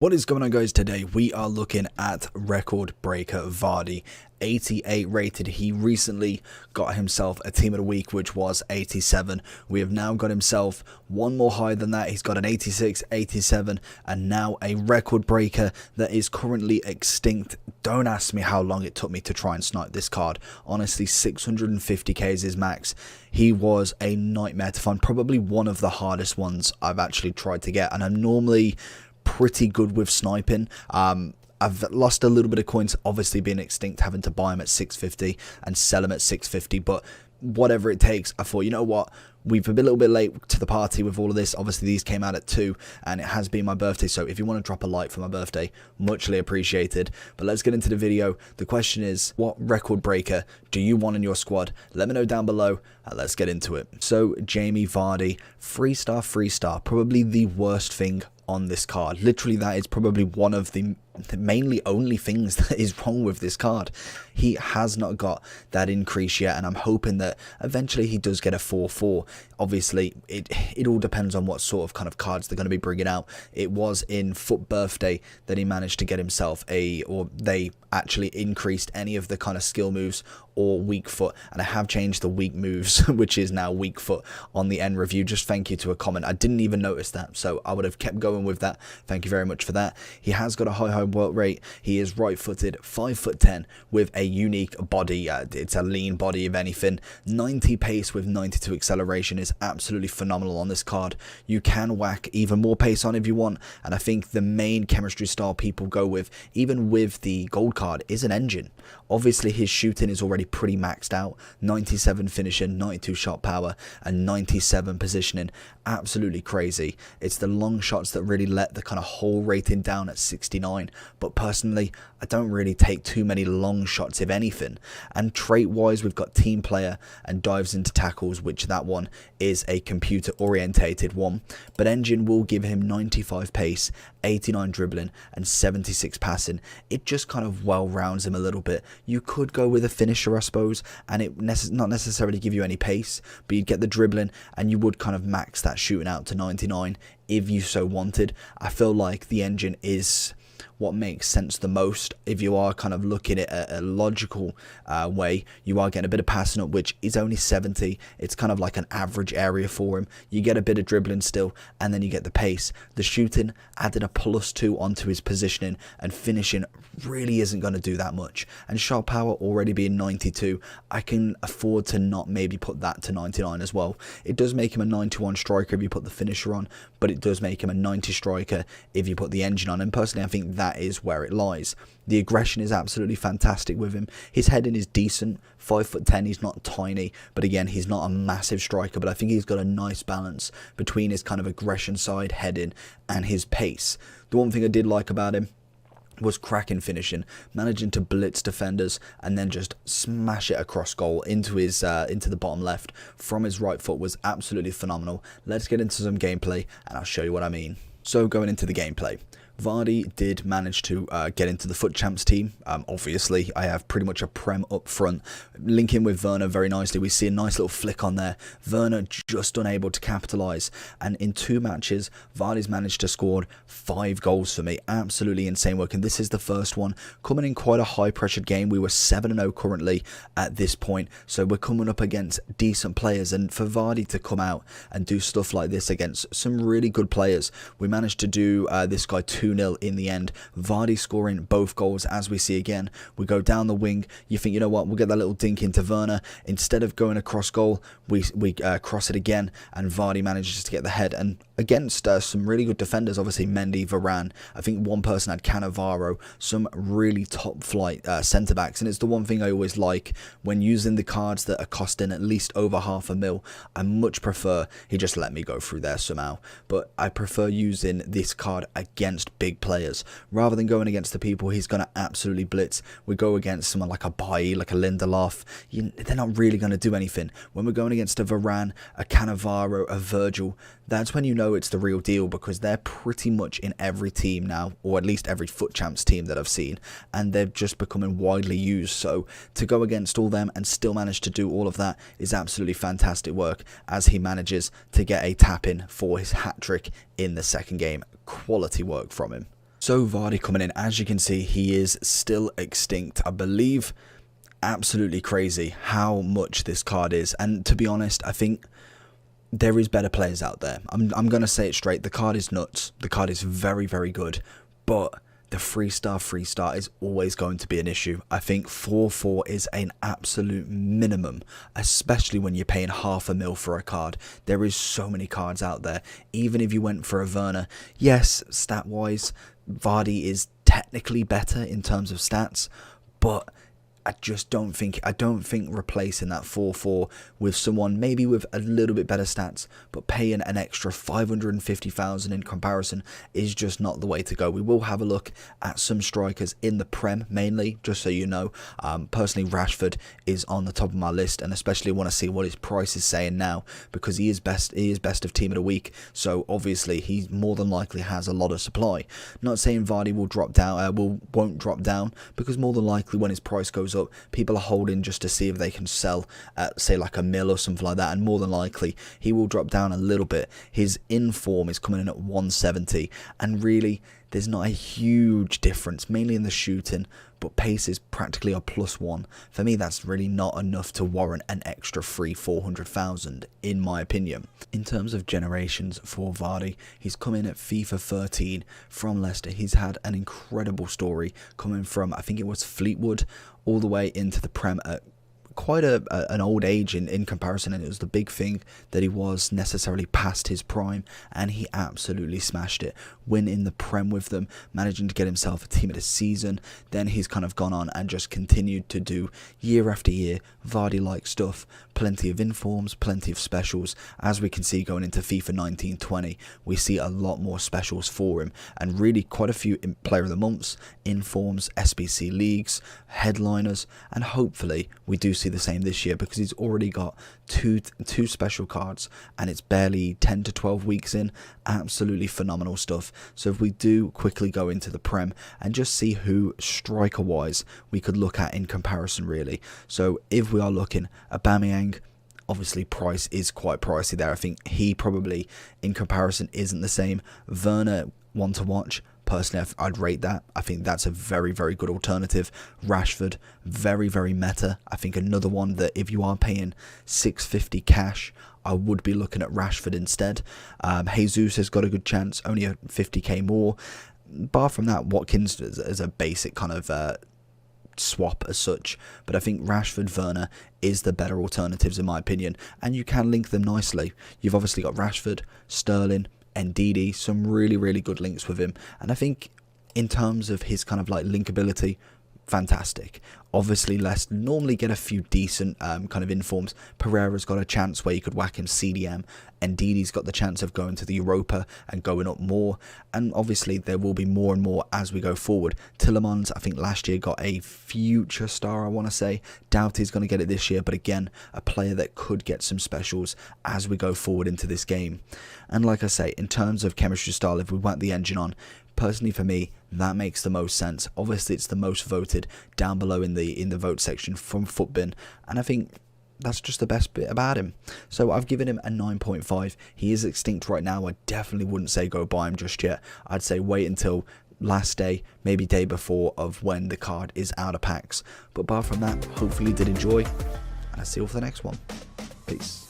What is going on, guys? Today we are looking at Recordbreaker Vardy, 88 rated. He recently got himself a team of the week, which was 87. We have now got himself one more higher than that. He's got an 86, 87, and now a record breaker that is currently extinct. Don't ask me how long it took me to try and snipe this card. Honestly, 650k is his max. He was a nightmare to find, probably one of the hardest ones I've actually tried to get, and I'm normally pretty good with sniping. I've lost a little bit of coins, obviously being extinct, having to buy them at 650 and sell them at 650, but whatever it takes. I thought, you know what, we've been a little bit late to the party with all of this. Obviously these came out at 2 and it has been my birthday, so if you want to drop a like for my birthday, muchly appreciated. But let's get into the video. The question is, what record breaker do you want in your squad? Let me know down below and let's get into it. So Jamie Vardy, 3-star, probably the worst thing on this card. Literally, that is probably one of the mainly only things that is wrong with this card. He has not got that increase yet, and I'm hoping that eventually he does get a 4-4. Obviously, it all depends on what sort of kind of cards they're going to be bringing out. It was in Foot Birthday that he managed to get himself or they actually increased any of the kind of skill moves or weak foot, and I have changed the weak moves which is now weak foot on the end review. Just thank you to a comment. I didn't even notice that, so I would have kept going with that. Thank you very much for that. He has got a high work rate. He is right footed, 5'10", with a unique body. It's a lean body if anything. 90 pace with 92 acceleration is absolutely phenomenal on this card. You can whack even more pace on if you want, and I think the main chemistry style people go with, even with the gold card, is an engine. Obviously his shooting is already pretty maxed out, 97 finishing, 92 shot power and 97 positioning. Absolutely crazy. It's the long shots that really let the kind of whole rating down at 69, but personally I don't really take too many long shots if anything. And trait wise, we've got team player and dives into tackles, which that one is a computer orientated one, but engine will give him 95 pace, 89 dribbling and 76 passing. It just kind of well rounds him a little bit. You could go with a finisher, I suppose, and it not necessarily give you any pace, but you'd get the dribbling and you would kind of max that shooting out to 99 if you so wanted. I feel like the engine is what makes sense the most. If you are kind of looking at a logical way, you are getting a bit of passing up, which is only 70. It's kind of like an average area for him. You get a bit of dribbling still, and then you get the pace. The shooting added a +2 onto his positioning, and finishing really isn't going to do that much. And shot power already being 92, I can afford to not maybe put that to 99 as well. It does make him a 91 striker if you put the finisher on, but it does make him a 90 striker if you put the engine on, and personally I think that is where it lies. The aggression is absolutely fantastic with him. His heading is decent, 5'10", he's not tiny, but again, he's not a massive striker, but I think he's got a nice balance between his kind of aggression side, heading, and his pace. The one thing I did like about him was cracking finishing, managing to blitz defenders and then just smash it across goal into his into the bottom left from his right foot was absolutely phenomenal. Let's get into some gameplay and I'll show you what I mean. So going into the gameplay, Vardy did manage to get into the FUT Champs team. Obviously, I have pretty much a Prem up front. Linking with Werner very nicely. We see a nice little flick on there. Werner just unable to capitalise. And in 2 matches, Vardy's managed to score 5 goals for me. Absolutely insane work. And this is the first one. Coming in quite a high-pressured game. We were 7-0 currently at this point. So we're coming up against decent players. And for Vardy to come out and do stuff like this against some really good players, we managed to do this guy 2-0 in the end. Vardy scoring both goals, as we see again. We go down the wing. You think, you know what, we'll get that little dink into Werner. Instead of going across goal, we cross it again, and Vardy manages to get the head. And against some really good defenders, obviously Mendy, Varane. I think one person had Cannavaro, some really top flight centre backs. And it's the one thing I always like when using the cards that are costing at least over $500,000. I much prefer he just let me go through there somehow, but I prefer using this card against big players rather than going against the people he's going to absolutely blitz. We go against someone like a Bailly, like a Lindelof, they're not really going to do anything. When we're going against a Varane, a Cannavaro, a Virgil, that's when you know it's the real deal, because they're pretty much in every team now, or at least every FUT Champs team that I've seen, and they're just becoming widely used. So to go against all them and still manage to do all of that is absolutely fantastic work, as he manages to get a tap in for his hat-trick in the second game. Quality work from him. So Vardy coming in, as you can see, he is still extinct. I believe absolutely crazy how much this card is. And to be honest, I think there is better players out there. I'm going to say it straight. The card is nuts. The card is very, very good. But the 3-star is always going to be an issue. I think 4-4 is an absolute minimum, especially when you're paying $500,000 for a card. There is so many cards out there. Even if you went for a Werner, yes, stat-wise, Vardy is technically better in terms of stats, but I don't think replacing that 4-4 with someone maybe with a little bit better stats, but paying an extra 550,000 in comparison is just not the way to go. We will have a look at some strikers in the Prem mainly, just so you know. Personally, Rashford is on the top of my list, and especially want to see what his price is saying now, because he is best of team of the week. So obviously he more than likely has a lot of supply. Not saying Vardy will drop down, won't drop down, because more than likely when his price goes up, people are holding just to see if they can sell at say like $1 or something like that, and more than likely he will drop down a little bit. His inform is coming in at 170, and really there's not a huge difference, mainly in the shooting, but pace is practically a +1. For me, that's really not enough to warrant an extra 400,000 in my opinion. In terms of generations for Vardy, he's come in at FIFA 13 from Leicester. He's had an incredible story coming from, I think it was Fleetwood, all the way into the Prem at quite an old age in comparison, and it was the big thing that he was necessarily past his prime, and he absolutely smashed it, winning the Prem with them, managing to get himself a team of the season. Then he's kind of gone on and just continued to do year after year Vardy-like stuff, plenty of informs, plenty of specials. As we can see going into FIFA 19-20, we see a lot more specials for him, and really quite a few player of the months, informs, SBC leagues, headliners, and hopefully we do see the same this year, because he's already got two special cards and it's barely 10 to 12 weeks in. Absolutely phenomenal stuff. So if we do quickly go into the Prem and just see who striker wise we could look at in comparison really. So if we are looking at Aubameyang, obviously price is quite pricey there. I think he probably in comparison isn't the same. Werner, one to watch. Personally, I'd rate that. I think that's a very, very good alternative. Rashford, very, very meta. I think another one that if you are paying 650 cash, I would be looking at Rashford instead. Jesus has got a good chance, only a 50k more. Bar from that, Watkins is a basic kind of swap as such, but I think Rashford, Werner is the better alternatives in my opinion, and you can link them nicely. You've obviously got Rashford, Sterling, Ndidi, some really, really good links with him, and I think in terms of his kind of like linkability, fantastic. Obviously, let's normally get a few decent kind of informs. Pereira's got a chance where you could whack him CDM, and Ndidi's got the chance of going to the Europa and going up more, and obviously there will be more and more as we go forward. Tielemans, I think last year got a future star, I want to say. Doubt he's going to get it this year, but again, a player that could get some specials as we go forward into this game. And like I say, in terms of chemistry style, if we whack the engine on, personally for me, that makes the most sense. Obviously, it's the most voted down below in the vote section from Footbin, and I think that's just the best bit about him. So I've given him a 9.5. He is extinct right now. I definitely wouldn't say go buy him just yet. I'd say wait until last day, maybe day before of when the card is out of packs. But apart from that, hopefully you did enjoy, and I'll see you for the next one. Peace.